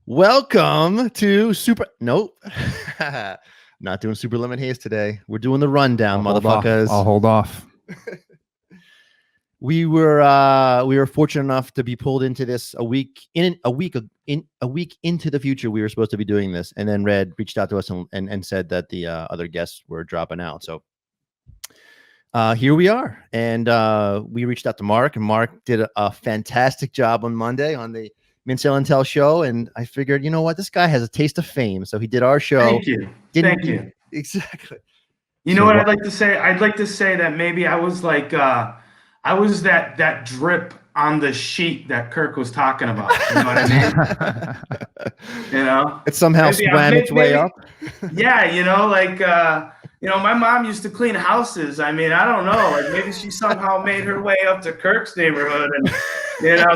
Welcome to Nope. Not doing Super Lemon Haze today. We're doing the rundown, motherfuckers. I'll hold off. We were fortunate enough to be pulled into this a week into the future. We were supposed to be doing this, and then Red reached out to us and said that the other guests were dropping out. So here we are, and we reached out to Mark, and Mark did a fantastic job on Monday on the Minsell and Tell show, and I figured, you know what, this guy has a taste of fame, so he did our show. Thank you. Thank you. Exactly. You know what I'd like to say? I'd like to say that maybe I was like, I was that drip on the sheet that Kirk was talking about. You know what I mean? You know, it somehow swam its way up. Yeah, my mom used to clean houses. I mean, I don't know. Like maybe she somehow made her way up to Kirk's neighborhood, and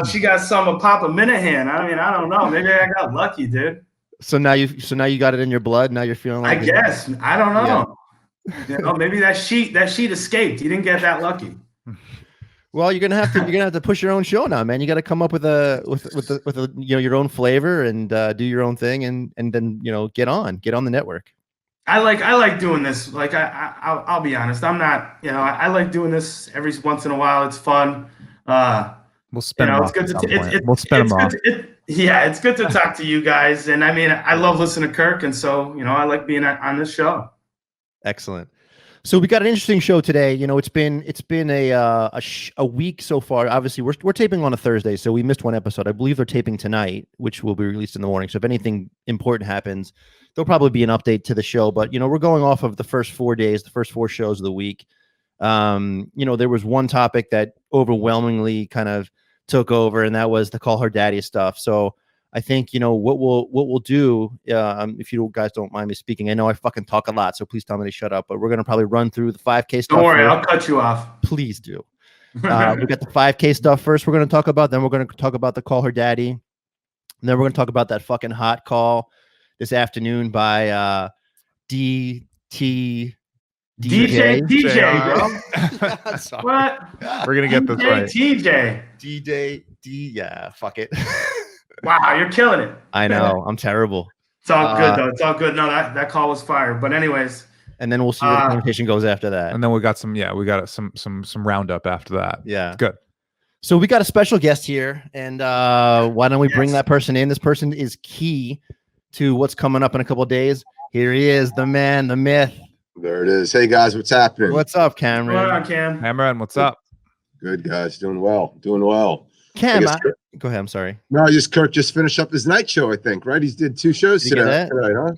she got some of Papa Minahan. I mean, I don't know. Maybe I got lucky, dude. So now you got it in your blood. Now you're feeling like I guess. I don't know. Yeah. Maybe that sheet escaped. You didn't get that lucky. Well, you're gonna have to push your own show now, man. You got to come up with your own flavor and do your own thing, and then get on the network. I like doing this. Like I'll be honest. I'm not. I like doing this every once in a while. It's fun. We'll spend them off. We'll spend them off. It's good to talk to you guys, and I mean, I love listening to Kirk, and so I like being on this show. Excellent. So we got an interesting show today. It's been a week so far. Obviously, we're taping on a Thursday, so we missed one episode. I believe they're taping tonight, which will be released in the morning. So if anything important happens, there'll probably be an update to the show. But we're going off of the first 4 days, the first 4 shows of the week. There was one topic that overwhelmingly kind of took over, and that was the call her daddy stuff. So I think what we'll do, if you guys don't mind me speaking. I know I fucking talk a lot, so please tell me to shut up. But we're gonna probably run through the 5K stuff. Don't worry, I'll cut you off. Please do. We got the 5K stuff first. We're gonna talk about. Then we're gonna talk about the call her daddy. And then we're gonna talk about that fucking hot call this afternoon by DJ, bro. What? We're gonna get this right. TJ. Yeah, fuck it. Wow, you're killing it. I know. I'm terrible. It's all good though. It's all good. No, that call was fire. But anyways. And then we'll see where the conversation goes after that. And then we got some roundup after that. Yeah. Good. So we got a special guest here, and why don't we bring that person in? This person is key to what's coming up in a couple of days. Here he is, the man, the myth. There it is. Hey guys, what's happening? What's up, Cameron? What's on, Cam? Cameron, what's up? Good guys, doing well. Cam, go ahead. I'm sorry. No, Kirk just finished up his night show. I think, right? He did 2 shows today, huh?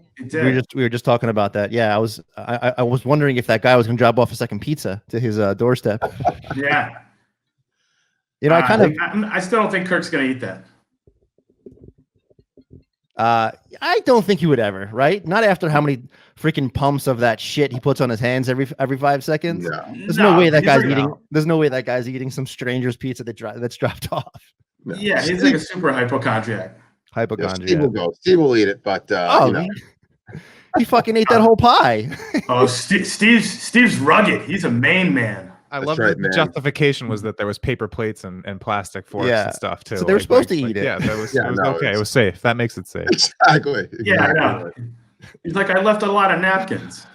We were just talking about that. Yeah, I was wondering if that guy was going to drop off a second pizza to his doorstep. Yeah. I still don't think Kirk's going to eat that. I don't think he would ever, right? Not after how many freaking pumps of that shit he puts on his hands every 5 seconds. Yeah. There's no way that guy's eating. There's no way that guy's eating some stranger's pizza that's dropped off. No. Yeah, he's like a super hypochondriac. Hypochondriac. Steve will eat it, but he fucking ate that whole pie. Steve's rugged. He's a Maine man. I love that the justification was that there was paper plates and plastic forks and stuff too. So they were supposed to eat it. Yeah, it was okay. It was safe. That makes it safe. Exactly. Yeah, I know. He's like, I left a lot of napkins.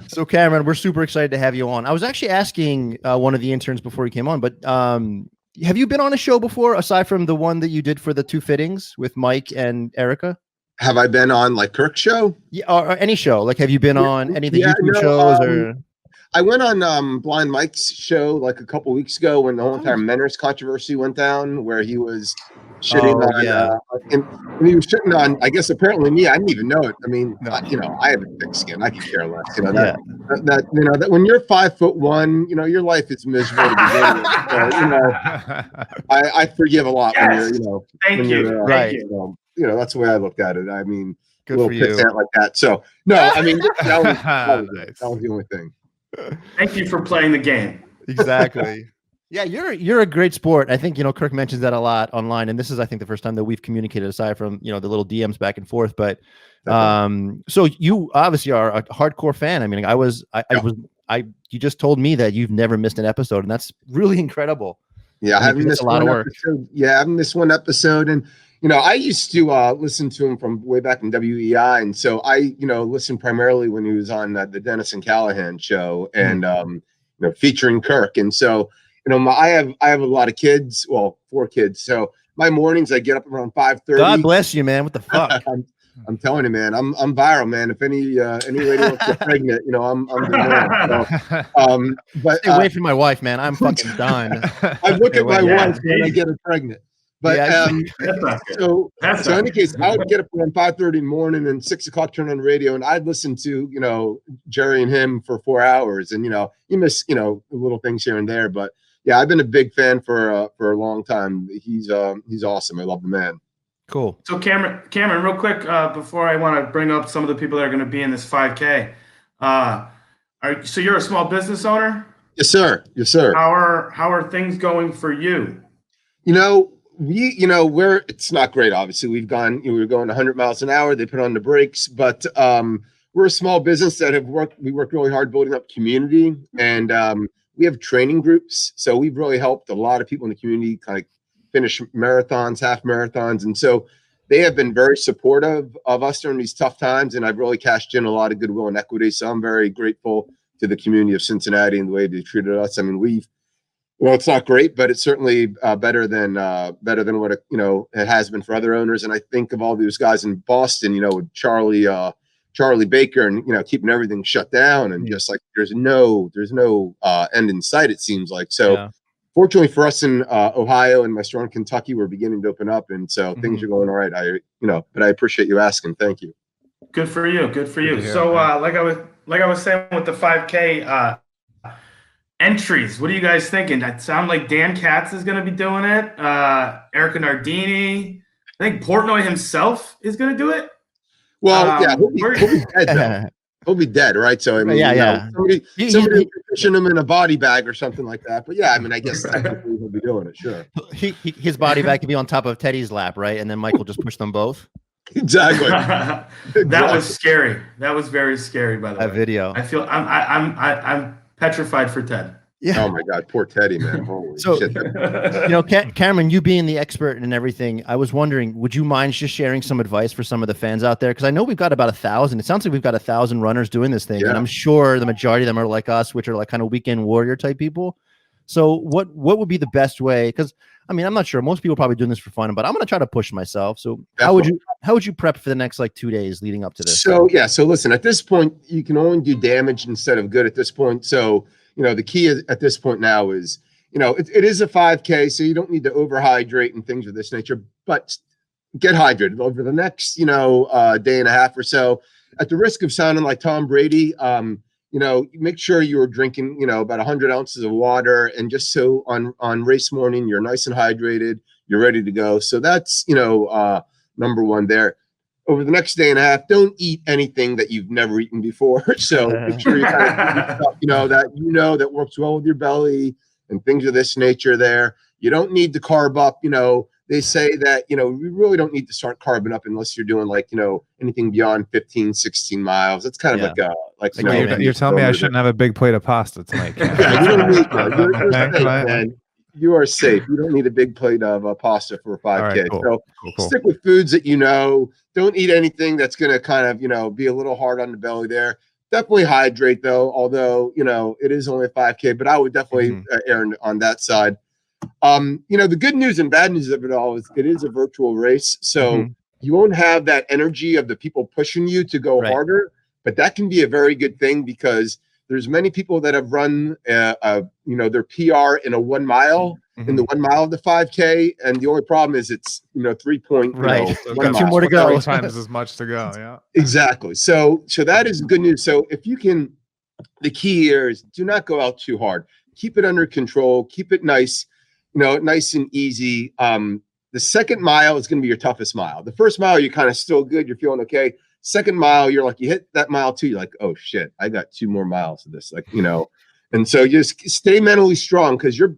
So Cameron, we're super excited to have you on. I was actually asking one of the interns before he came on, but have you been on a show before aside from the one that you did for the 2 fittings with Mike and Erica? Have I been on like Kirk's show? Yeah, or any show? Like, have you been on any of the YouTube shows or? I went on Blind Mike's show like a couple weeks ago when the whole entire Menners controversy went down, where he was shitting on, and he was shitting on, I guess apparently me. I didn't even know it. I mean, I have a thick skin. I can care less. That when you're 5'1", your life is miserable to begin with. So, I forgive a lot when you're, Thank you. Right. That's the way I looked at it. I mean, good a for little you. like that. So no, I mean that was the only thing. Thank you for playing the game. Exactly. Yeah, you're a great sport. I think Kirk mentions that a lot online, and this is I think the first time that we've communicated aside from the little DMs back and forth. But so you obviously are a hardcore fan. I mean, you just told me that you've never missed an episode, and that's really incredible. Yeah, I haven't missed a lot of work. Episode. Yeah, I haven't missed one episode, and I used to listen to him from way back in WEI, and so I, listened primarily when he was on the Dennis and Callahan show, and featuring Kirk. And so, I have a lot of kids, well, 4 kids. So my mornings I get up around 5:30. God bless you, man. What the fuck? I'm telling you, man, I'm viral, man. If any lady wants to get pregnant, I'm the man. So, but stay away from my wife, man. I'm fucking done. I look at my wife when I get her pregnant. But so in any case, I would get up around 5:30 in the morning and 6 o'clock turn on the radio, and I'd listen to Jerry and him for 4 hours, and you miss little things here and there, but yeah, I've been a big fan for a long time. He's awesome. I love the man. Cool. So Cameron, real quick, before I want to bring up some of the people that are going to be in this 5K, so you're a small business owner? Yes, sir. Yes, sir. How are things going for you? It's not great. Obviously, we were going 100 miles an hour. They put on the brakes, but we're a small business that we work really hard building up community, and we have training groups. So we've really helped a lot of people in the community kind of finish marathons, half marathons. And so they have been very supportive of us during these tough times. And I've really cashed in a lot of goodwill and equity. So I'm very grateful to the community of Cincinnati and the way they treated us. I mean, it's not great, but it's certainly better than what it has been for other owners. And I think of all those guys in Boston, with Charlie Baker and keeping everything shut down, and just like there's no end in sight, it seems like. So fortunately for us in Ohio and my store in Kentucky, we're beginning to open up, and so things are going all right. But I appreciate you asking. Thank you. Good for you. So like I was saying with the 5K entries, what are you guys thinking? That sound like Dan Katz is going to be doing it. Erica Nardini. I think Portnoy himself is going to do it. Well, he'll be dead though. He'll be dead, right? So I mean, somebody pushing him in a body bag or something like that. But yeah, I mean, I guess technically he'll be doing it. Sure. His body bag could be on top of Teddy's lap, right? And then Michael just pushed them both. Exactly. That was scary. That was very scary. By the way, that video. I feel I'm petrified for Ted. Yeah. Oh my God, poor Teddy, man. Holy shit. Cameron, you being the expert and everything, I was wondering, would you mind just sharing some advice for some of the fans out there? Because I know we've got about 1,000. It sounds like we've got 1,000 runners doing this thing, and I'm sure the majority of them are like us, which are like kind of weekend warrior type people. So what would be the best way? Because I mean, I'm not sure. Most people are probably doing this for fun, but I'm going to try to push myself. So how would you prep for the next 2 days leading up to this? So listen, at this point, you can only do damage instead of good at this point. So the key at this point now is, it is a 5K, so you don't need to overhydrate and things of this nature, but get hydrated over the next, day and a half or so. At the risk of sounding like Tom Brady, make sure you're drinking, about 100 ounces of water, and just so on race morning, you're nice and hydrated, you're ready to go. So that's, number one there. Over the next day and a half, don't eat anything that you've never eaten before. So make sure you stuff, that works well with your belly and things of this nature there. You don't need to carb up. They say that, we really don't need to start carbing up unless you're doing anything beyond 15, 16 miles. That's kind of you're telling me I shouldn't have a big plate of pasta tonight. You don't need you're safe, man. You are safe. You don't need a big plate of pasta for a 5K. Right, cool. So stick with foods that don't eat anything that's going to kind of, be a little hard on the belly there. Definitely hydrate though, although, it is only a 5K, but I would definitely err on that side. The good news and bad news of it all is it is a virtual race. So you won't have that energy of the people pushing you to go harder, but that can be a very good thing because there's many people that have run, their PR in a 1 mile, in the 1 mile of the 5K. And the only problem is it's, 3 point, got 2 more to go. 3 times as much to go. Yeah, exactly. So that is good news. So if you can, the key here is do not go out too hard. Keep it under control. Keep it nice, nice and easy. The second mile is going to be your toughest mile. The first mile, you're kind of still good. You're feeling okay. Second mile, you're like, you hit that mile 2, you're like, oh shit, I got 2 more miles of this, and so just stay mentally strong because your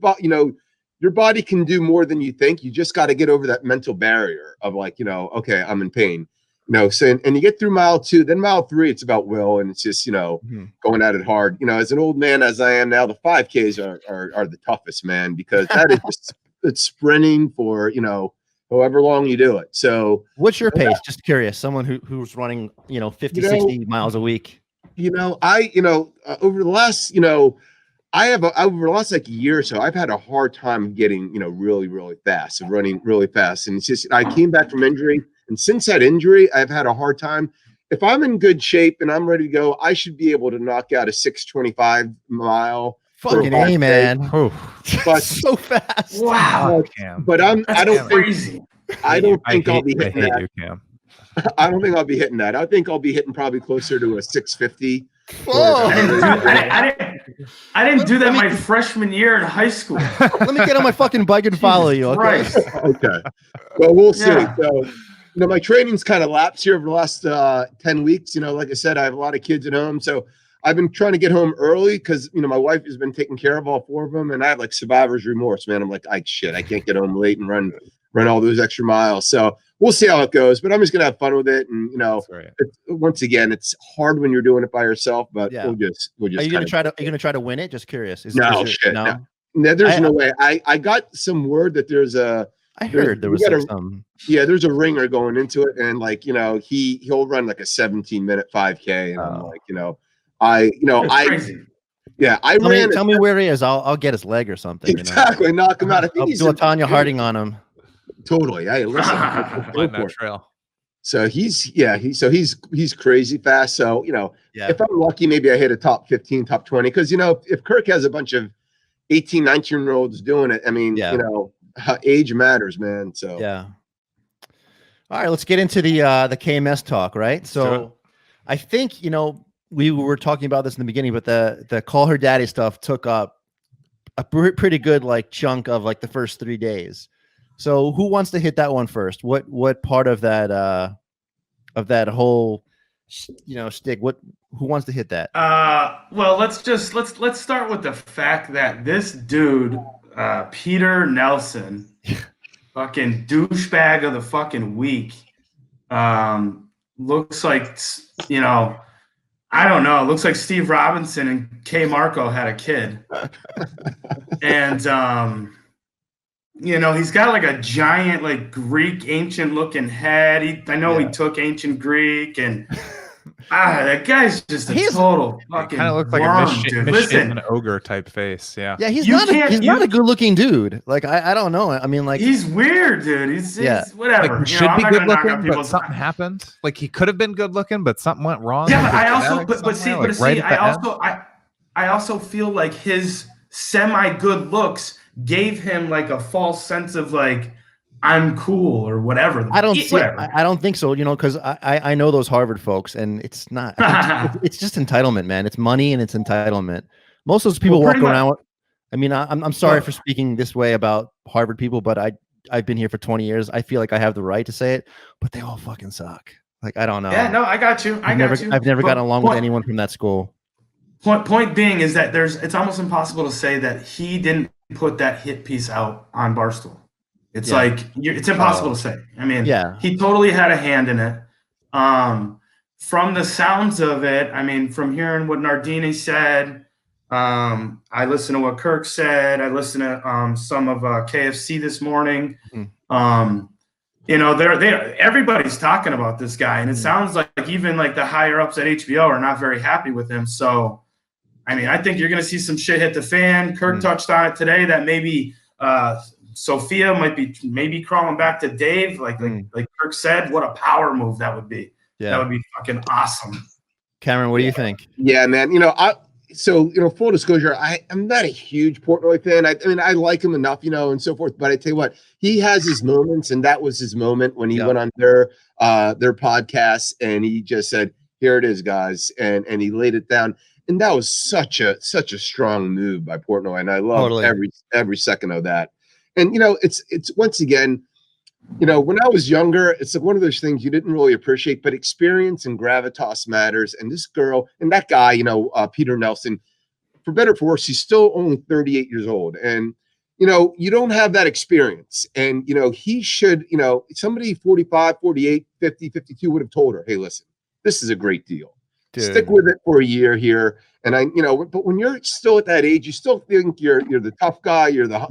body can do more than you think. You just got to get over that mental barrier of okay, I'm in pain, so, and you get through mile 2, then mile 3, it's about will, and it's just, going at it hard. As an old man, as I am now, the 5Ks are the toughest, man, because that is just, it's sprinting for, however long you do it. So what's your pace? Just curious. Someone who's running, 50, 60 miles a week. Over the last, over the last like year or so, I've had a hard time getting, really, really fast and running really fast. And it's just, I came back from injury. And since that injury, I've had a hard time. If I'm in good shape and I'm ready to go, I should be able to knock out a 6:25 mile. Fucking A, man. But so fast. Wow. But I don't crazy. think I'll be hitting that. I don't think I'll be hitting that. I think I'll be hitting probably closer to a 6:50. I didn't do that my freshman year in high school. Let me get on my fucking bike and follow you. Okay. Okay. Well, we'll see. Yeah. So, my training's kind of lapsed here over the last 10 weeks. Like I said, I have a lot of kids at home. So I've been trying to get home early because, my wife has been taking care of all 4 of them. And I have like survivor's remorse, man. I'm like, I can't get home late and run all those extra miles. So we'll see how it goes, but I'm just going to have fun with it. And, once again, it's hard when you're doing it by yourself, but we'll just, are you going to try to win it? Just curious. No. There's no way. I got some word that there's I heard there was some. Yeah, there's a ringer going into it, and he'll run like a 17-minute 5K, and I'm like, Tell me where he is. I'll get his leg or something. Exactly, knock him out. I think I'll he's do a Tanya Harding on him. Totally. Hey, listen, that trail. So he's crazy fast. So if I'm lucky, maybe I hit a top 15, top 20. Because if Kirk has a bunch of 18, 19-year-olds doing it, I mean, age matters, man. So yeah. All right, let's get into the KMS talk, right? So sure. I think we were talking about this in the beginning, but the call her daddy stuff took up a pretty good chunk of the first 3 days. So who wants to hit that one first? What part of that whole stick? Who wants to hit that? Well, let's start with the fact that this dude, Peter Nelson, fucking douchebag of the fucking week, looks like I don't know. It looks like Steve Robinson and K. Marco had a kid, and he's got a giant Greek ancient looking head. He took ancient Greek, and that guy's just a total fucking kind of looks like worm, a Listen, ogre type face. Yeah, he's not a good looking dude. I don't know. I mean, he's weird, dude. He's whatever. He should be good looking, but something happened. He could have been good looking, but something went wrong. Yeah, I also feel like his semi good looks gave him a false sense of I'm cool or whatever. I don't think so, because I know those Harvard folks, and it's not. It's just entitlement, man. It's money and it's entitlement. Most of those people walk around. I mean, I'm sorry for speaking this way about Harvard people, but I've been here for 20 years. I feel like I have the right to say it, but they all fucking suck. I don't know. Yeah, no, I got you. I've never gotten along with anyone from that school. Point being is that it's almost impossible to say that he didn't put that hit piece out on Barstool. It's it's impossible to say. I mean, he totally had a hand in it. From the sounds of it, I mean, from hearing what Nardini said, I listened to what Kirk said. I listened to some of KFC this morning. Everybody's talking about this guy, and it sounds like even the higher ups at HBO are not very happy with him. So, I mean, I think you're going to see some shit hit the fan. Kirk touched on it today that maybe Sophia might be crawling back to Dave. Like Kirk said, what a power move that would be. Yeah. That would be fucking awesome. Cameron, what do you think? Yeah, man. Full disclosure, I'm not a huge Portnoy fan. I mean, I like him enough, and so forth. But I tell you what, he has his moments, and that was his moment when he went on their podcast and he just said, "Here it is, guys," and he laid it down. And that was such a strong move by Portnoy, and I love every second of that. And it's once again, when I was younger, it's one of those things you didn't really appreciate, but experience and gravitas matters. And this girl and that guy, Peter Nelson, for better or for worse, he's still only 38 years old, and you don't have that experience. And he should, somebody 45, 48, 50, 52 would have told her, "Hey, listen, this is a great deal. Dude. Stick with it for a year here." And but when you're still at that age, you still think you're the tough guy, you're the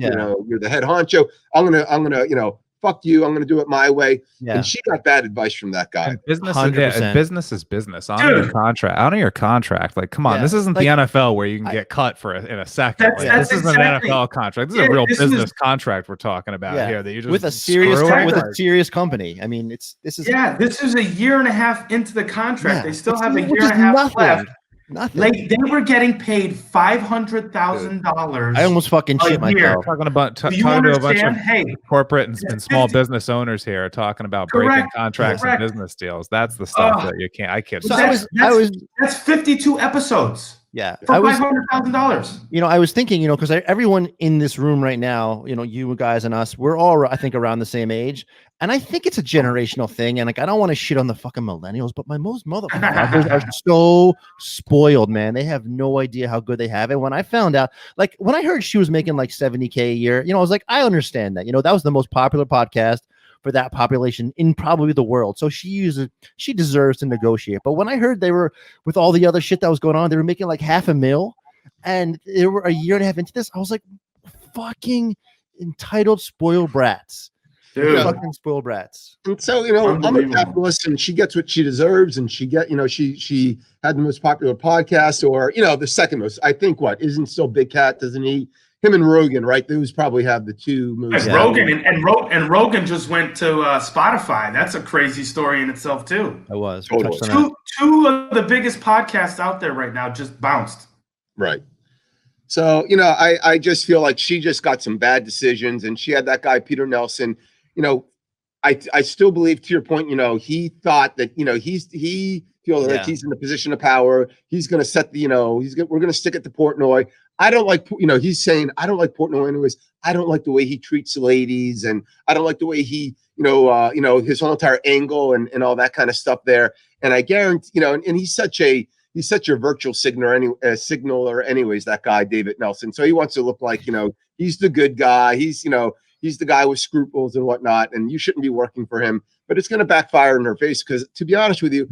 you're the head honcho. I'm gonna fuck you, I'm going to do it my way. Yeah. And she got bad advice from that guy. And business, 100%. and business is business. Honor your contract. Honor your contract. Like, come on, this isn't the NFL where you can get cut in a second. That's this isn't an NFL contract. This is a real business contract we're talking about here. That you just with a serious company. I mean, this is this is a year and a half into the contract. They still have a year and a half left. Nothing. Like they were getting paid $500,000. I almost fucking shit myself. Talking about Do you talking to a bunch of understand? corporate and small business owners here, talking about breaking contracts and business deals. That's the stuff that you can't. I can't. So that's 52 episodes. Yeah, for $500,000. You know, I was thinking, you know, because everyone in this room right now, you know, you guys and us, we're all, I think, around the same age, and I think it's a generational thing. And like, I don't want to shit on the fucking millennials, but most motherfuckers are so spoiled, man. They have no idea how good they have it. When I found out, like, when I heard she was making like $70K a year, you know, I was like, I understand that. You know, that was the most popular podcast for that population in probably the world. So she deserves to negotiate. But when I heard they were, with all the other shit that was going on, they were making like $500,000 and they were a year and a half into this, I was like, fucking entitled spoiled brats. Dude. Fucking spoiled brats. And so, you know, I'm a capitalist and she gets what she deserves, and she had the most popular podcast, or, you know, the second most, I think. What isn't still Big Cat, doesn't he? Him and Rogan, right? Those probably have the two most. Rogan and Rogan just went to Spotify. That's a crazy story in itself too. I was totally. Two of the biggest podcasts out there right now just bounced. Right. So, you know, I just feel like she just got some bad decisions, and she had that guy Peter Nelson. You know, I still believe, to your point, you know, he thought that, you know, he feels like he's in the position of power. He's going to set the, you know, we're going to stick it to Portnoy. I don't like, you know, he's saying, I don't like Portnoy anyways. I don't like the way he treats the ladies, and I don't like the way he, you know, his whole entire angle and all that kind of stuff there. And I guarantee, you know, and he's such a virtual signaler anyways, that guy, David Nelson. So he wants to look like, you know, he's the good guy. He's, you know, he's the guy with scruples and whatnot, and you shouldn't be working for him. But it's going to backfire in her face, because, to be honest with you,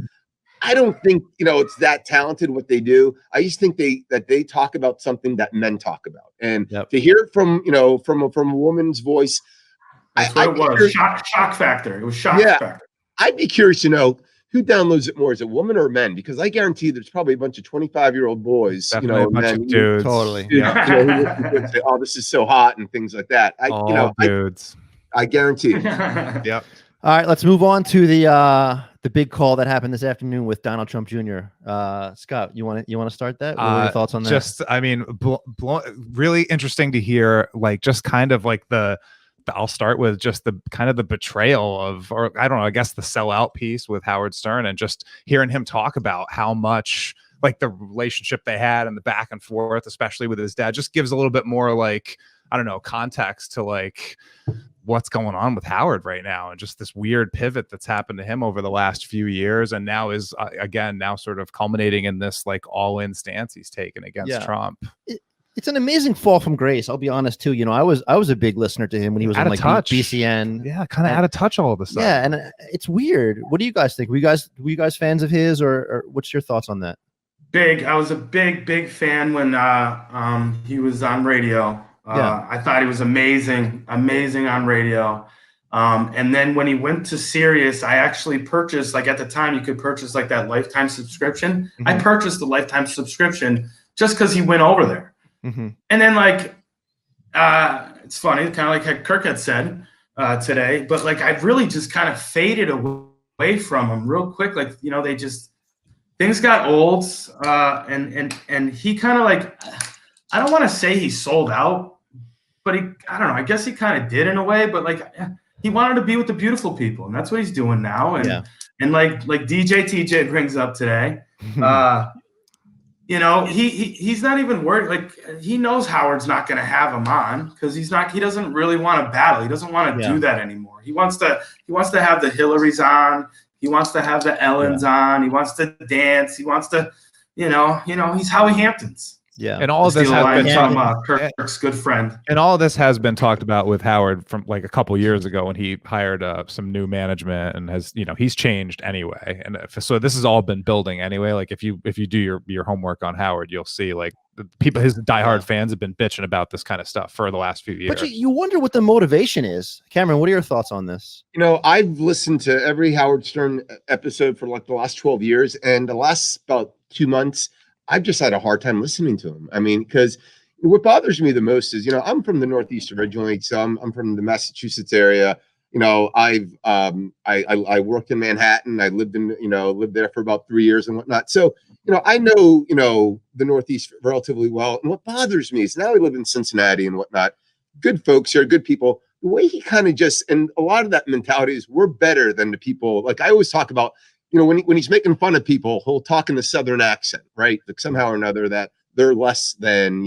I don't think, you know, it's that talented what they do. I just think that they talk about something that men talk about, and to hear it from, you know, from a woman's voice, that's what it was. Shock factor. It was shock factor. I'd be curious to know who downloads it more, is it women or men? Because I guarantee there's probably a bunch of 25-year-old boys, definitely, you know, a bunch of dudes. Totally. You know, who say, "Oh, this is so hot," and things like that. Dudes. I guarantee. Yep. All right, let's move on to the big call that happened this afternoon with Donald Trump Jr. Scott, you want to start that? What are your thoughts on that? Just, I mean, really interesting to hear, like, just kind of like I'll start with just the kind of the betrayal of, or I don't know, I guess the sellout piece with Howard Stern, and just hearing him talk about how much, like, the relationship they had and the back and forth, especially with his dad, just gives a little bit more, like, I don't know, context to, like, what's going on with Howard right now, and just this weird pivot that's happened to him over the last few years, and now is again now sort of culminating in this, like, all-in stance he's taken against Trump. It's an amazing fall from grace. I'll be honest too. You know, I was a big listener to him when he was on like BCN. Yeah, kind of out of touch all of a sudden. Yeah, and it's weird. What do you guys think? Were you guys fans of his, or what's your thoughts on that? Big. I was a big fan when he was on radio. I thought he was amazing on radio. And then when he went to Sirius, I actually purchased, like, at the time you could purchase like that lifetime subscription. Mm-hmm. I purchased the lifetime subscription just because he went over there. Mm-hmm. And then, like, it's funny, kind of like Kirk had said today, but, like, I've really just kind of faded away from him real quick. Like, you know, things got old, and he kind of, like, I don't want to say he sold out, but I don't know, I guess he kind of did in a way, but, like, he wanted to be with the beautiful people, and that's what he's doing now. And like DJ TJ brings up today, you know, he's not even worried. Like, he knows Howard's not going to have him on, because he doesn't really want to battle. He doesn't want to do that anymore. He wants to have the Hillarys on. He wants to have the Ellens on. He wants to dance. He wants to, you know, he's Howie Hamptons. Yeah. And all of this Steal a has line been from Kirk's good friend. and all of this has been talked about with Howard from like a couple years ago when he hired some new management and has, he's changed anyway. And so this has all been building anyway. Like if you do your homework on Howard, you'll see like the people, his diehard fans have been bitching about this kind of stuff for the last few years. But you wonder what the motivation is. Cameron, what are your thoughts on this? I've listened to every Howard Stern episode for like the last 12 years, and the last about 2 months, I've just had a hard time listening to him. I mean, because what bothers me the most is, I'm from the Northeast originally, so I'm from the Massachusetts area. I worked in Manhattan. I lived there for about 3 years and whatnot. So, I know, the Northeast relatively well. And what bothers me is now I live in Cincinnati and whatnot. Good folks here, good people. The way he kind of and a lot of that mentality is we're better than the people. Like I always talk about, when he's making fun of people, he'll talk in the Southern accent, right? Like somehow or another that they're less than,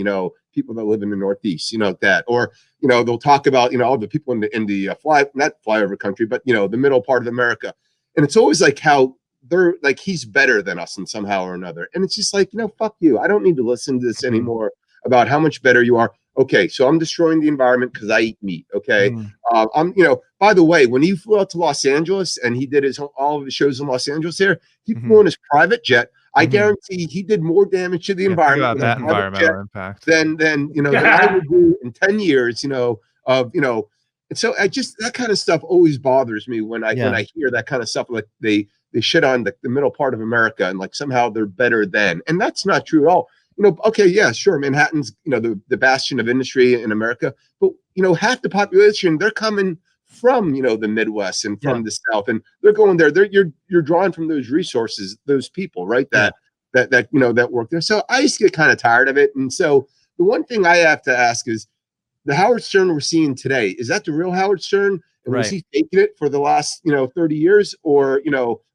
people that live in the Northeast, that, or, they'll talk about, all the people in the not flyover country, but, the middle part of America. And it's always like how they're like, he's better than us in somehow or another. And it's just like, fuck you. I don't need to listen to this anymore about how much better you are. Okay. So I'm destroying the environment because I eat meat. Okay. By the way, when he flew out to Los Angeles and he did all of the shows in Los Angeles here, he flew in his private jet. I guarantee he did more damage to the environment that environmental impact than I would do in 10 years, and so that kind of stuff always bothers me when I hear that kind of stuff, like they shit on the middle part of America and like somehow they're better than, and that's not true at all. Okay, yeah, sure, Manhattan's the bastion of industry in America, but half the population, they're coming from the Midwest and from the South, and they're going there. You're drawing from those resources, those people, right? That work there. So I just get kind of tired of it. And so the one thing I have to ask is, the Howard Stern we're seeing today, is that the real Howard Stern? And was he taking it for the last 30 years, or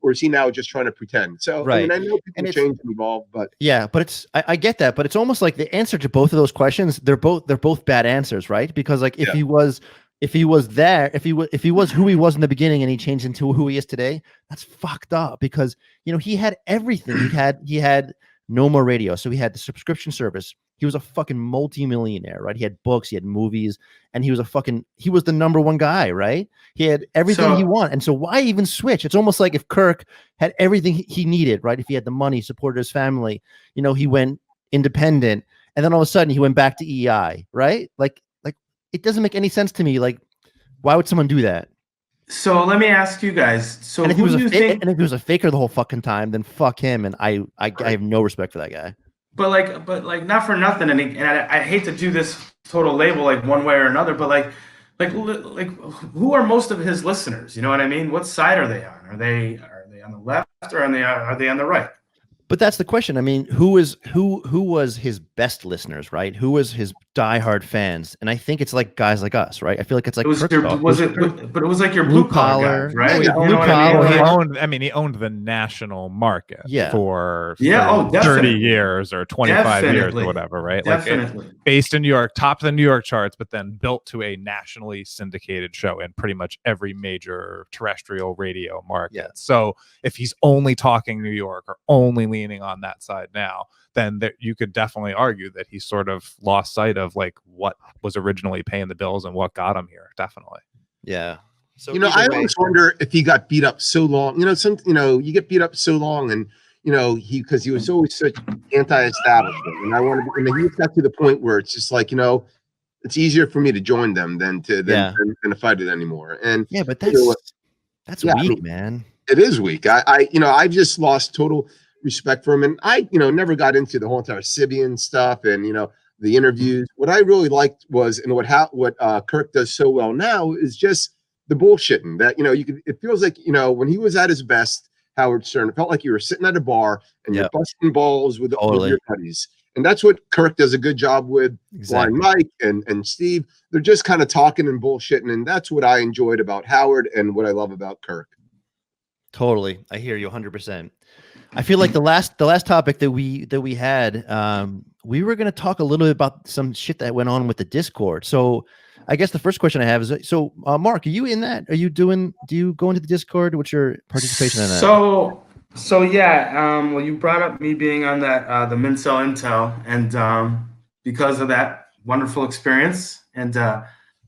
or is he now just trying to pretend? So I mean, I know people change and evolve, but but I get that, but it's almost like the answer to both of those questions, they're both bad answers, right? Because like if he was who he was in the beginning and he changed into who he is today, that's fucked up, because he had everything. He had no more radio, so he had the subscription service. He was a fucking multi-millionaire, right? He had books, he had movies, and he was the number one guy, right? He had everything he wanted. And so why even switch? It's almost like if Kirk had everything he needed, right? If he had the money, supported his family, he went independent, and then all of a sudden he went back to EI, right? Like it doesn't make any sense to me. Like, why would someone do that? So let me ask you guys. So and if who do you think? And if he was a faker the whole fucking time, then fuck him. And I have no respect for that guy. But like, not for nothing. And I hate to do this total label like one way or another. But like, who are most of his listeners? You know what I mean? What side are they on? Are they on the left, or are they on the right? But that's the question. I mean, who was his best listeners, right? Who was his diehard fans? And I think it's like guys like us, right? I feel like it's like but it was like your blue collar guys, right? Yeah, blue collar. He owned the national market for 30 years or 25 years or whatever, right? Definitely. Like based in New York, top of the New York charts, but then built to a nationally syndicated show in pretty much every major terrestrial radio market. Yeah. So if he's only talking New York or only leaning on that side now, then you could definitely argue that he sort of lost sight of like what was originally paying the bills and what got him here. Definitely. Yeah. So I always wonder if he got beat up so long. You get beat up so long, and because he was always such anti-establishment, and and he got to the point where it's just like it's easier for me to join them than to fight it anymore. And but that's weak, man. It is weak. I just lost total respect for him, and I never got into the whole entire Sibian stuff and the interviews. What I really liked was, and what Kirk does so well now is just the bullshitting that it feels like when he was at his best, Howard Stern, it felt like you were sitting at a bar and you're busting balls with your buddies, and that's what Kirk does a good job with. Blind Mike and Steve, they're just kind of talking and bullshitting, and that's what I enjoyed about Howard and what I love about Kirk. Totally, I hear you 100%. I feel like the last topic that we had, we were going to talk a little bit about some shit that went on with the Discord. So I guess the first question I have is, so Mark, are you in that? Do you go into the Discord? What's your participation in that? So So yeah, well, you brought up me being on that the Mincel Intel, and because of that wonderful experience and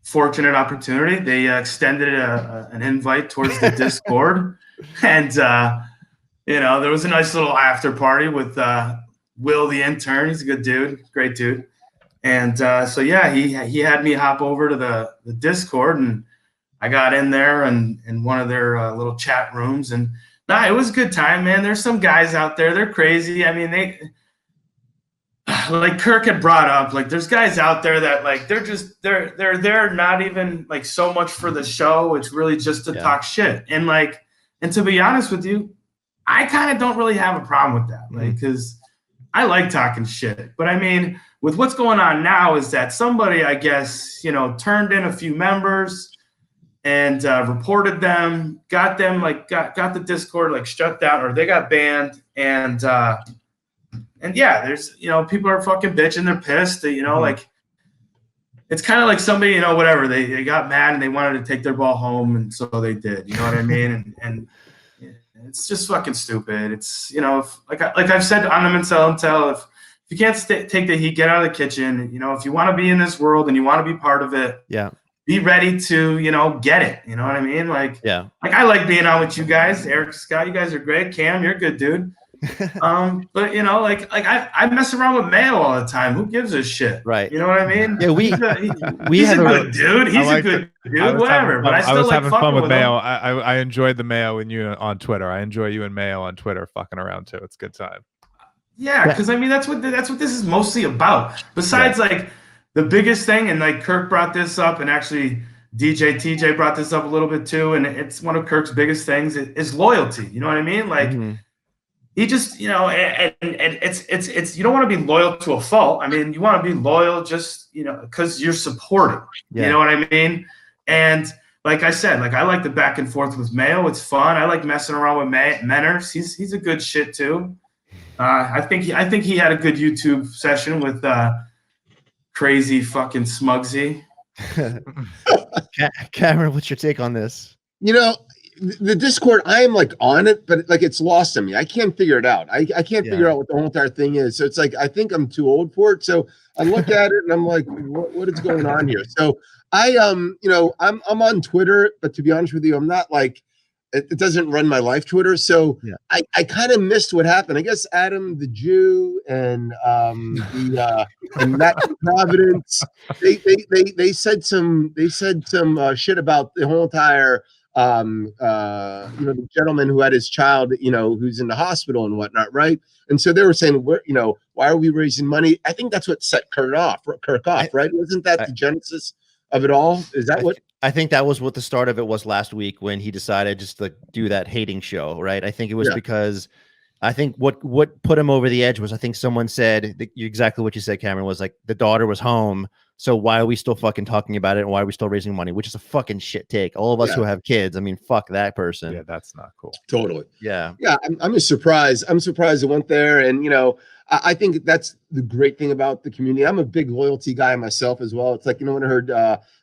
fortunate opportunity, they extended an invite towards the Discord, and there was a nice little after party with Will the intern. He's a good dude, great dude, and so yeah, he had me hop over to the Discord, and I got in there and in one of their little chat rooms, and it was a good time, man. There's some guys out there, they're crazy. I mean, they like Kirk had brought up, like there's guys out there that like they're not even like so much for the show. It's really just to talk shit. And to be honest with you, I kind of don't really have a problem with that, like, because I like talking shit. But I mean, with what's going on now is that somebody, I guess, turned in a few members and reported them, got them like got the Discord like shut down, or they got banned, and yeah, there's people are fucking bitching, they're pissed, like it's kind of like somebody, whatever, they got mad and they wanted to take their ball home, and so they did, you know what I mean? And it's just fucking stupid. It's if, like I've said on the Mincel Intel, if you can't take the heat, get out of the kitchen. If you want to be in this world and you want to be part of it, be ready to, get it. You know what I mean? Like, like I like being on with you guys, Eric, Scott, you guys are great. Cam, you're a good dude. But like I mess around with Mayo all the time. Who gives a shit? Right. You know what I mean? Yeah, he's a good dude. He's a good dude. Whatever. But I was having fun with Mayo. I enjoyed the Mayo and you on Twitter. I enjoy you and Mayo on Twitter fucking around too. It's a good time. Yeah, because I mean that's what this is mostly about. Besides like the biggest thing, and like Kirk brought this up, and actually DJ TJ brought this up a little bit too, and it's one of Kirk's biggest things is loyalty. You know what I mean? Like he just, and it's you don't want to be loyal to a fault. I mean, you want to be loyal just, because you're supporting. You know what I mean? And like I said, like I like the back and forth with Mayo. It's fun. I like messing around with Menners. He's a good shit too. I think he had a good YouTube session with crazy fucking Smugsy. Cameron, what's your take on this? The Discord, I am like on it, but like it's lost on me. I can't figure it out. I can't figure out what the whole entire thing is. So it's like I think I'm too old for it. So I look at it and I'm like, what is going on here? So I'm on Twitter, but to be honest with you, I'm not like it doesn't run my life Twitter. So I kind of missed what happened. I guess Adam the Jew and and Matt Providence, they said some shit about the whole entire the gentleman who had his child, who's in the hospital and whatnot, right? And so they were saying, why are we raising money? I think that's what set Kirk off, right? Wasn't that the genesis of it all? Is that what? I think that was what the start of it was last week when he decided just to do that hating show, right? I think it was because I think what put him over the edge was I think someone said exactly what you said, Cameron, was like the daughter was home. So why are we still fucking talking about it? And why are we still raising money? Which is a fucking shit take. All of us who have kids, I mean, fuck that person. Yeah, that's not cool. Totally. Yeah. Yeah, I'm just surprised. I'm surprised it went there. And, I think that's the great thing about the community. I'm a big loyalty guy myself as well. It's like, when I heard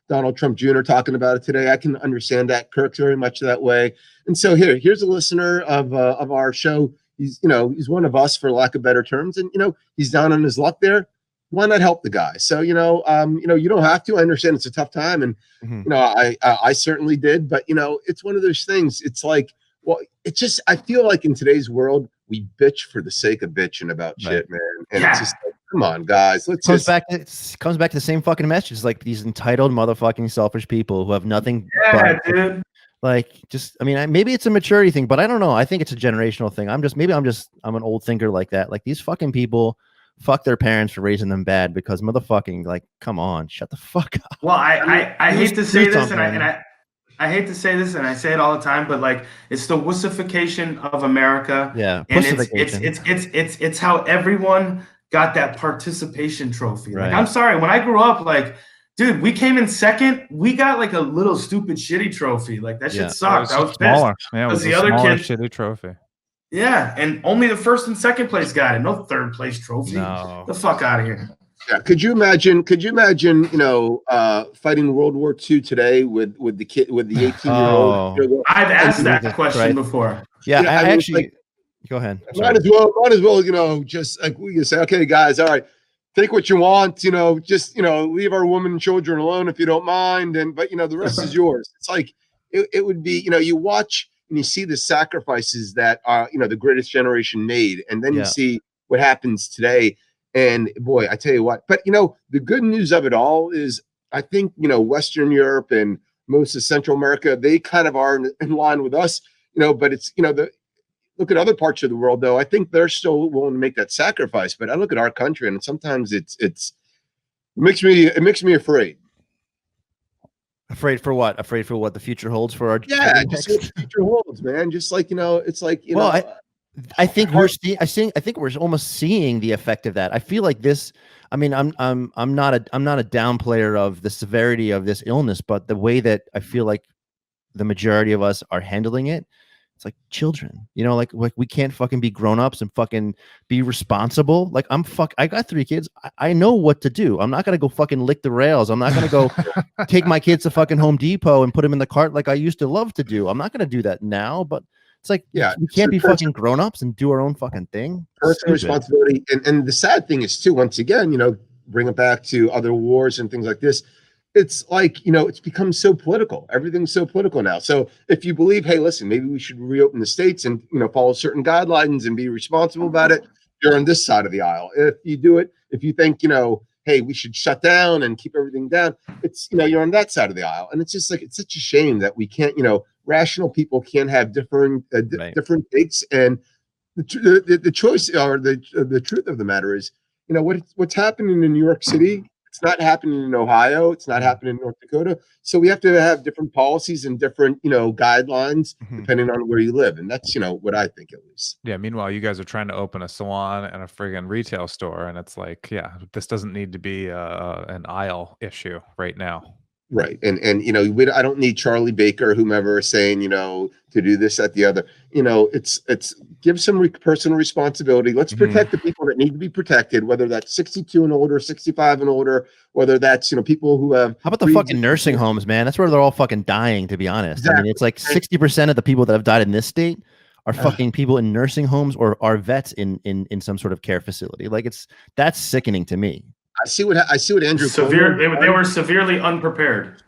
Donald Trump Jr. talking about it today, I can understand that. Kirk's very much that way. And so here's a listener of our show. He's one of us, for lack of better terms. And, he's down on his luck there. Why not help the guy? So, you don't have to. I understand it's a tough time. And, I certainly did. But, it's one of those things. It's like, well, it's just, I feel like in today's world, we bitch for the sake of bitching about shit, man. And it's just like, come on, guys. Comes back to the same fucking message. It's like these entitled motherfucking selfish people who have nothing but, dude. Like, just, I mean, maybe it's a maturity thing, but I don't know. I think it's a generational thing. I'm an old thinker like that. Like, these fucking people fuck their parents for raising them bad because motherfucking, like, come on, shut the fuck up. Well, I hate to say this, and I hate to say this, and I say it all the time, but like it's the wussification of America. Yeah, and it's how everyone got that participation trophy. Like, I'm sorry, when I grew up, like, dude, we came in second. We got like a little stupid shitty trophy. Like that shit sucked. I was pissed. Yeah, it was the other kid shitty trophy. Yeah, and only the first and second place got it. No third place trophy. No. The fuck out of here. Yeah, could you imagine? Fighting World War II today with the 18-year-old? I've asked that question before. Yeah, I actually, Go ahead. Might as well, you know, just like we can say, okay, guys, all right, take what you want, you know, just, you know, leave our women and children alone if you don't mind. But, you know, the rest is yours. It's like, it would be, you know, you watch and you see the sacrifices that, you know, the greatest generation made. And then you see what happens today. And boy, I tell you what, but, you know, the good news of it all is I think, you know, Western Europe and most of Central America, they kind of are in line with us, you know, but it's, you know, look at other parts of the world, though. I think they're still willing to make that sacrifice. But I look at our country, and sometimes it makes me afraid. Afraid for what? Afraid for what the future holds for our just what the future holds, man. Just like, you know, it's like, you know. I think we're almost seeing the effect of that. I feel like this. I mean, I'm not a downplayer of the severity of this illness, but the way that I feel like the majority of us are handling it. It's like children, you know, like we can't fucking be grown-ups and fucking be responsible. Like I got 3 kids. I know what to do. I'm not going to go fucking lick the rails. I'm not going to go take my kids to fucking Home Depot and put them in the cart like I used to love to do. I'm not going to do that now, but it's like, we can't be fucking grown-ups and do our own fucking thing. Personal responsibility. And the sad thing is too, once again, you know, bring it back to other wars and things like this. It's like, you know, it's become so political. Everything's so political now. So if you believe, hey, listen, maybe we should reopen the states and, you know, follow certain guidelines and be responsible about it, you're on this side of the aisle. If you do it, if you think, you know, hey, we should shut down and keep everything down, it's, you know, you're on that side of the aisle. And it's just like, it's such a shame that we can't, you know, rational people can't have different different takes. And the choice or the truth of the matter is, you know, what's happening in New York City, it's not happening in Ohio. It's not happening in North Dakota. So we have to have different policies and different, you know, guidelines depending on where you live. And that's, you know, what I think at least. Yeah. Meanwhile, you guys are trying to open a salon and a friggin' retail store. And it's like, yeah, this doesn't need to be an aisle issue right now. Right. And you know, I don't need Charlie Baker or whomever saying, you know, to do this, that, the other. You know, it's give some personal responsibility. Let's protect the people that need to be protected, whether that's 62 and older, 65 and older, whether that's, you know, people who have. How about the fucking nursing homes, man? That's where they're all fucking dying, to be honest. Exactly. I mean, it's like 60% of the people that have died in this state are fucking people in nursing homes or are vets in some sort of care facility. Like that's sickening to me. I see what Andrew Cuomo, they were severely unprepared.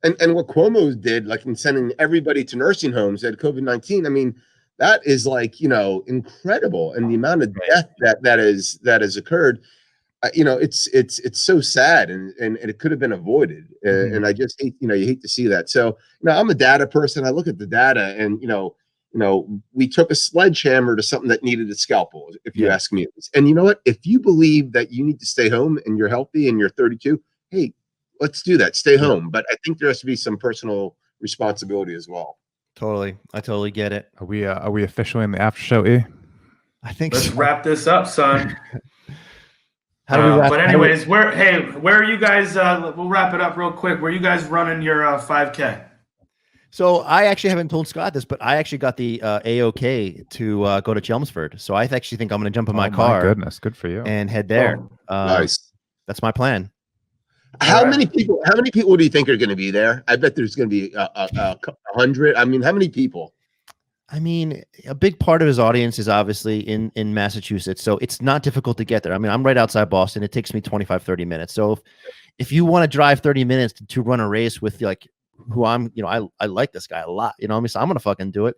And what Cuomo did, like in sending everybody to nursing homes that had COVID-19, I mean, that is like, you know, incredible. And the amount of death that has occurred, you know, it's so sad and it could have been avoided. And I just hate, you know, you hate to see that. So, you know, I'm a data person. I look at the data and, you know, we took a sledgehammer to something that needed a scalpel, if you ask me. And you know what? If you believe that you need to stay home and you're healthy and you're 32, hey, let's do that. Stay home. But I think there has to be some personal responsibility as well. Totally. I totally get it. Are we officially in the after show, E? I think Let's wrap this up, son. How do we wrap, but anyways, where are you guys? We'll wrap it up real quick. Where are you guys running your 5K? So I actually haven't told Scott this, but I actually got the AOK to go to Chelmsford. So I actually think I'm going to jump in my car. Goodness, good for you. And head there. Nice. That's my plan. How many people do you think are going to be there? I bet there's going to be 100. I mean, how many people? I mean, a big part of his audience is obviously in Massachusetts. So it's not difficult to get there. I mean, I'm right outside Boston. It takes me 25, 30 minutes. So if you want to drive 30 minutes to run a race with like who I'm, you know, I like this guy a lot, you know what I mean? So I'm going to fucking do it.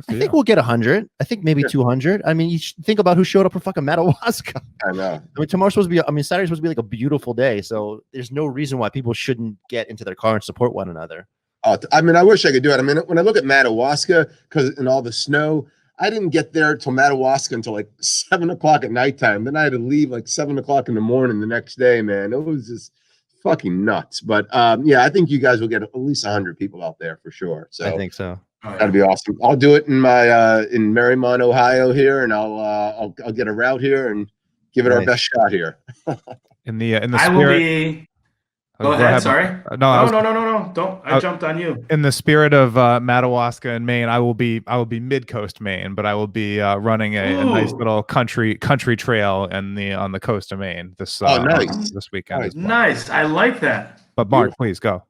I think we'll get 100. I think maybe 200. I mean, you should think about who showed up for fucking Madawaska. I know. I mean, Saturday's supposed to be like a beautiful day. So there's no reason why people shouldn't get into their car and support one another. I mean, I wish I could do it. I mean, when I look at Madawaska, because in all the snow, I didn't get there till Madawaska until like 7 o'clock at nighttime. Then I had to leave like 7 o'clock in the morning the next day, man. It was just fucking nuts. But yeah, I think you guys will get at least 100 people out there for sure. So I think so. That'd be awesome. I'll do it in my in Marymount, Ohio here, and I'll get a route here and give it our best shot here. in the spirit. I will be. Go ahead. Sorry. No. Don't. I jumped on you. In the spirit of Madawaska and Maine, I will be mid-coast Maine, but I will be running a nice little country trail on the coast of Maine this this weekend. As well. Nice. I like that. But Mark, please go.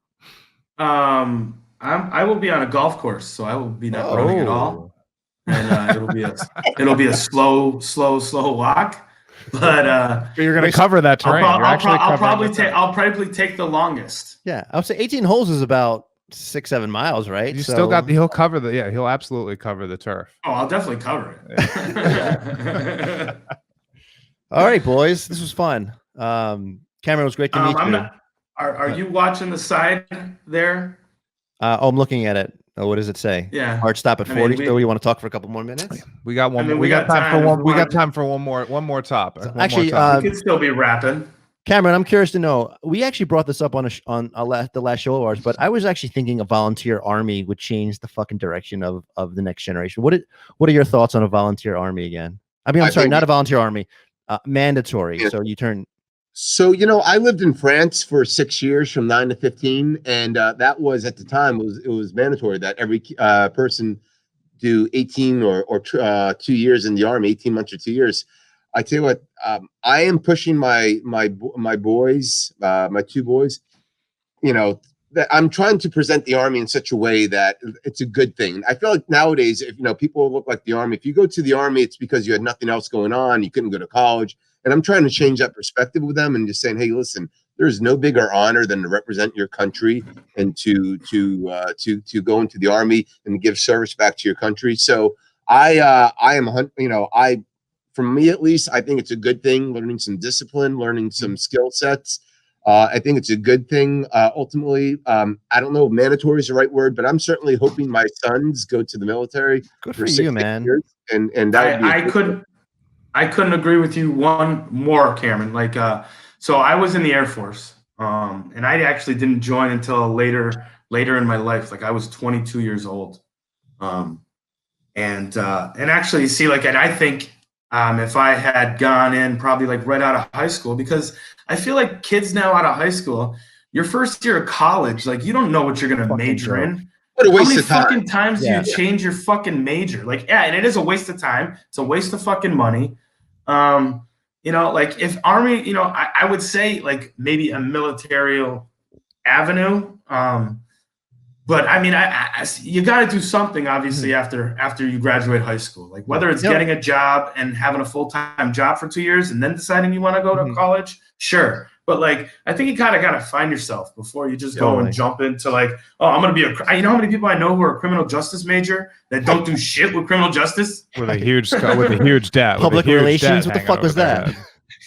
I will be on a golf course, so I will be not running at all. and it'll be a slow walk. But You're going to cover that terrain. I'll probably take the longest. Yeah, I would say 18 holes is about 6-7 miles, right? He'll cover he'll absolutely cover the turf. Oh, I'll definitely cover it. All right, boys, this was fun. Cameron, it was great to meet you. Are you watching the side there? I'm looking at it. Oh, what does it say? Yeah. Hard stop at 40. So you want to talk for a couple more minutes? We got one. We got time for one. We got time for one more topic. Actually, we could still be rapping. Cameron, I'm curious to know. We actually brought this up the last show of ours, but I was actually thinking a volunteer army would change the fucking direction of the next generation. What are your thoughts on a volunteer army again? I mean, I'm sorry, not a volunteer army, mandatory. Yeah. So you turn. So, I lived in France for 6 years from 9 to 15. And that was at the time, it was mandatory that every person do 18 or 2 years in the army, 18 months or 2 years. I tell you what, I am pushing my boys, my two boys, that I'm trying to present the army in such a way that it's a good thing. I feel like nowadays, if people look like the army, if you go to the army, it's because you had nothing else going on. You couldn't go to college. And I'm trying to change that perspective with them and just saying, hey, listen, there's no bigger honor than to represent your country and to go into the army and give service back to your country. So for me at least, I think it's a good thing, learning some discipline, learning some skill sets. I think it's a good thing. Ultimately, I don't know if mandatory is the right word, but I'm certainly hoping my sons go to the military. Good for you, man. Years, and that would be I couldn't agree with you one more, Cameron. So I was in the Air Force, and I actually didn't join until later in my life. Like I was 22 years old, and actually, see, and I think if I had gone in probably right out of high school, because I feel like kids now out of high school, your first year of college, you don't know what you're gonna major in. What a waste How many of time. fucking times do you change your fucking major? And it is a waste of time. It's a waste of fucking money. If Army, I would say maybe a military avenue. But I mean, you got to do something obviously after you graduate high school, whether it's getting a job and having a full-time job for 2 years and then deciding you want to go to college. Sure. But I think you kind of got to find yourself before you just go and jump into I'm going to be you know how many people I know who are a criminal justice major that don't do shit with criminal justice? With a huge debt. Public relations. What the fuck was that?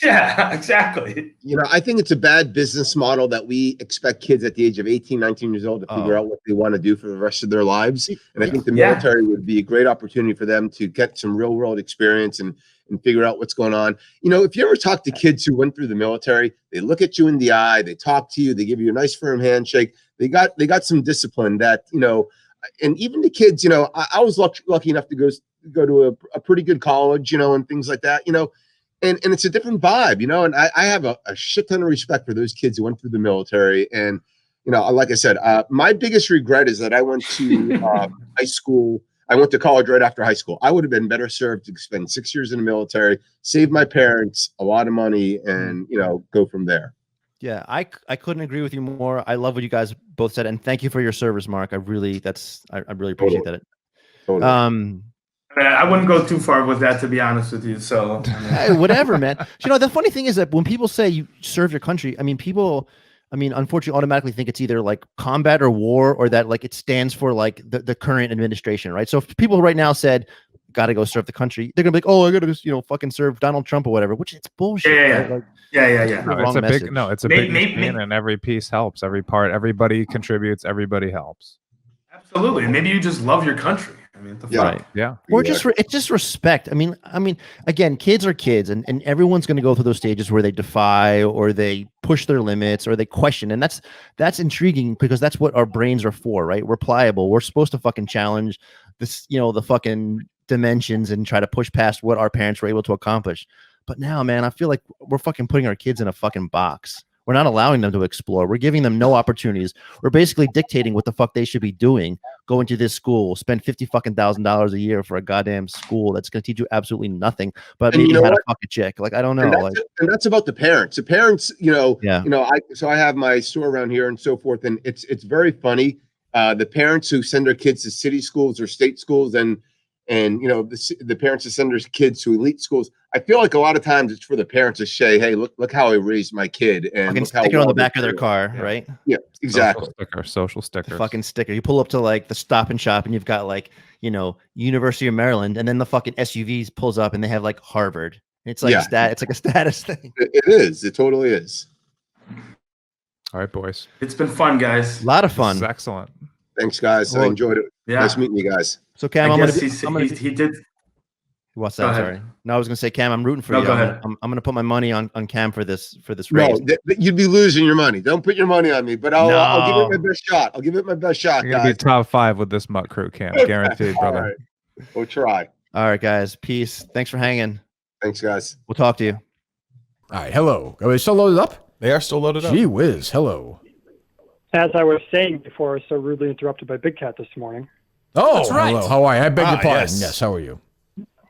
Yeah, exactly. I think it's a bad business model that we expect kids at the age of 18, 19 years old to figure out what they want to do for the rest of their lives. And I think the military would be a great opportunity for them to get some real world experience and figure out what's going on. If you ever talk to kids who went through the military, they look at you in the eye, they talk to you, they give you a nice firm handshake. They got some discipline that, and even the kids, I was lucky enough to go to a pretty good college, and things like that, and it's a different vibe, and I have a shit ton of respect for those kids who went through the military. And, like I said, my biggest regret is that I went to high school. I went to college right after high school. I would have been better served to spend 6 years in the military, save my parents a lot of money, and go from there. Yeah, I couldn't agree with you more. I love what you guys both said, and thank you for your service, Mark. I really appreciate that. Totally. I wouldn't go too far with that, to be honest with you. So hey, whatever, man. The funny thing is that when people say you serve your country, people unfortunately automatically think it's either combat or war, or that it stands for the current administration, right? So if people right now said, got to go serve the country, they're gonna be like, oh, I gotta just fucking serve Donald Trump or whatever, which it's bullshit. Yeah. It's a big machine, and every piece helps. Every part, everybody contributes. Everybody helps. Absolutely, and maybe you just love your country. Right. Yeah. Or it's just respect. I mean, again, kids are kids, and everyone's going to go through those stages where they defy or they push their limits or they question. And that's intriguing because that's what our brains are for, right? We're pliable. We're supposed to fucking challenge this, the fucking dimensions and try to push past what our parents were able to accomplish. But now, man, I feel like we're fucking putting our kids in a fucking box. We're not allowing them to explore. We're giving them no opportunities. We're basically dictating what the fuck they should be doing. Go into this school, spend $50,000 a year for a goddamn school that's going to teach you absolutely nothing. But maybe how to fuck a chick. I don't know. And that's about the parents. The parents, so I have my store around here and so forth, and it's very funny. The parents who send their kids to city schools or state schools, and and the parents to send their kids to elite schools. I feel like a lot of times it's for the parents to say, "Hey, look how I raised my kid," and look how sticker on the back of their doing. car, right? Yeah, exactly. Social sticker. Fucking sticker. You pull up to like the Stop and Shop, and you've got like University of Maryland, and then the fucking SUVs pulls up, and they have like Harvard. It's like it's like a status thing. It is. It totally is. All right, boys. It's been fun, guys. A lot of fun. This is excellent. Thanks, guys. I enjoyed it. Yeah. Nice meeting you guys. So Cam, he did. What's that? Sorry. No, I was gonna say, Cam, I'm rooting for you. Go ahead. I'm gonna put my money on Cam for this race. No, you'd be losing your money. Don't put your money on me, but I'll give it my best shot. I'll give it my best shot, You're gonna guys. be top 5 with this Mutt Crew, Cam. Guaranteed, brother. All right. We'll try. All right, guys. Peace. Thanks for hanging. Thanks, guys. We'll talk to you. All right, hello. Are they still loaded up? They are still loaded up. Gee whiz, hello. As I was saying before, I was so rudely interrupted by Big Cat this morning. Oh, That's right. hello. How are you? I beg your pardon. Yes. Yes, how are you?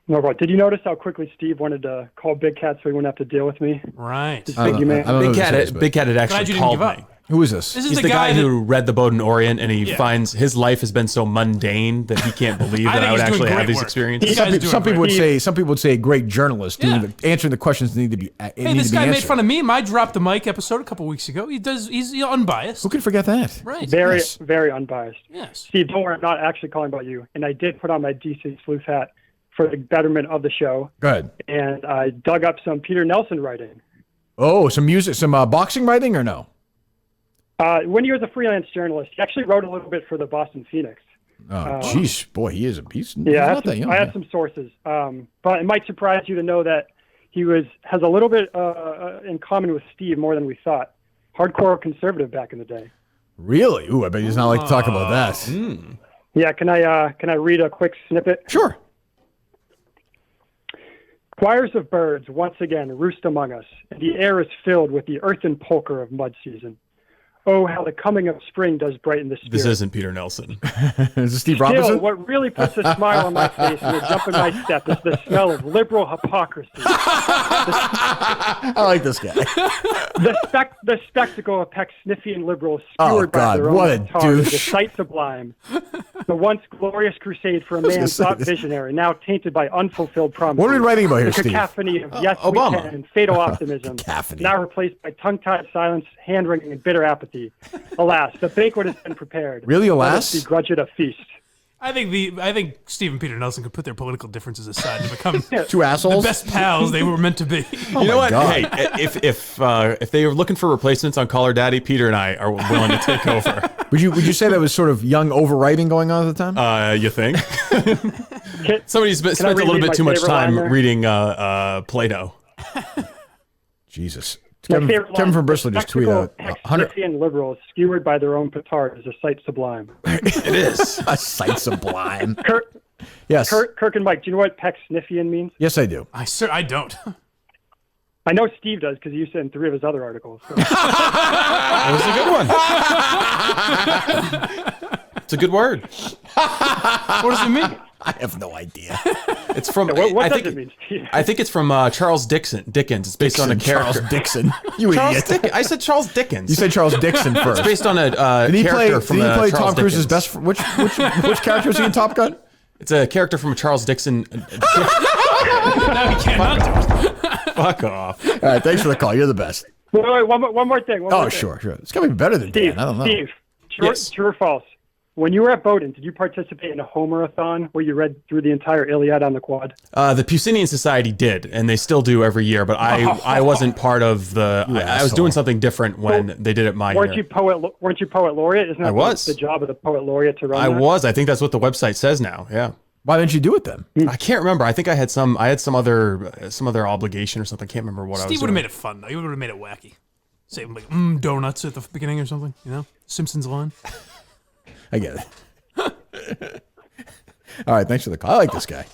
No, but did you notice how quickly Steve wanted to call Big Cat so he wouldn't have to deal with me? Right. This Biggie man. I don't know who this is, but- Big Cat had Glad actually you didn't called give up. me. Who is this? This is He's the the guy that- who read the Boat in Orient, and he Yeah. finds his life has been so mundane that he can't believe I that think I would he's doing actually have great these work. experiences. Some people- Some people would say a great journalist. Yeah. Answering the questions that need to be Hey, this guy made fun of me. My Drop the Mic episode a couple weeks ago. He's unbiased. Who can forget that? Right. Very, Yes. very unbiased. Yes. Steve, don't worry, I'm not actually calling about you. And I did put on my DC sleuth hat for the betterment of the show. Go ahead. And I dug up some Peter Nelson writing. Oh, some music, some boxing writing or no? When he was a freelance journalist, he actually wrote a little bit for the Boston Phoenix. Oh, jeez, boy, he's Yeah, not that young. I have some sources. But it might surprise you to know that he has a little bit in common with Steve more than we thought. Hardcore conservative back in the day. Really? Ooh, I bet he does not like to talk about that. Yeah, can I read a quick snippet? Sure. Choirs of birds once again roost among us, and the air is filled with the earthen polka of mud season. Oh, how the coming of spring does brighten the spirit. This isn't Peter Nelson. Is this Steve Still, Robinson? what really puts a smile on my face and a jump in my step is the smell of liberal hypocrisy. I like this guy. The spectacle of Pecksniffian liberals Oh, skewered by God, their what a own petard is a douche. sight sublime. The once glorious crusade for a gonna man say thought this. visionary, now tainted by unfulfilled promises. What are we writing about here, The Steve? cacophony of yes, Obama. we can, and fatal optimism, Cacophony. now replaced by tongue-tied silence, hand-wringing, and bitter apathy. Alas, the banquet has been prepared. Really, Let alas? us begrudge it a feast. I think Steve and Peter Nelson could put their political differences aside and become Two the assholes? best pals they were meant to be. Oh You know my what? God. Hey, if they were looking for replacements on Caller Daddy, Peter and I are willing to take over. Would you say that was sort of young overwriting going on at the time? You think? Somebody's spent a reread little bit my too much favorite line time there? reading Plato. Jesus. My Kevin, favorite Kevin line, from Bristol the just tweeted out spectacle of 100. Pecksniffian liberals skewered by their own petard is a sight sublime. It is. A sight sublime. Kirk Yes. and Mike, do you know what Pecksniffian means? Yes, I do. I don't. I know Steve does because he used it in 3 of his other articles. So. That was a good one. It's a good word. What does it mean? I have no idea. It's from. What I does think. it mean, Steve? I think it's from Charles Dickens. It's based on a character. Charles Dixon. You Charles idiot. Dickens. I said Charles Dickens. You said Charles Dixon first. It's based on a Did he play, character from did he play Charles Tom Cruise's Dickens. best? Which character was he in Top Gun? It's a character from a Charles Dixon. No, you cannot do it. Fuck off. All right, thanks for the call. You're the best. Wait, one more thing. One Oh, more thing. sure. It's got to be better than Steve, Dan. I don't know. Steve, Yes. true or false? When you were at Bowdoin, did you participate in a Homerathon where you read through the entire Iliad on the quad? The Puccinian Society did, and they still do every year. But I wasn't part of the. I was doing something different when they did it my Weren't year. you poet laureate? Isn't that I was. the job of the poet laureate to run I that? was. I think that's what the website says now. Yeah. Why didn't you do it then? I can't remember. I think I had some other obligation or something. I can't remember what I was. Steve would doing. have made it fun, though. He would have made it wacky. Say, like, donuts at the beginning or something, you know? Simpsons line. I get it. All right, thanks for the call. I like this guy.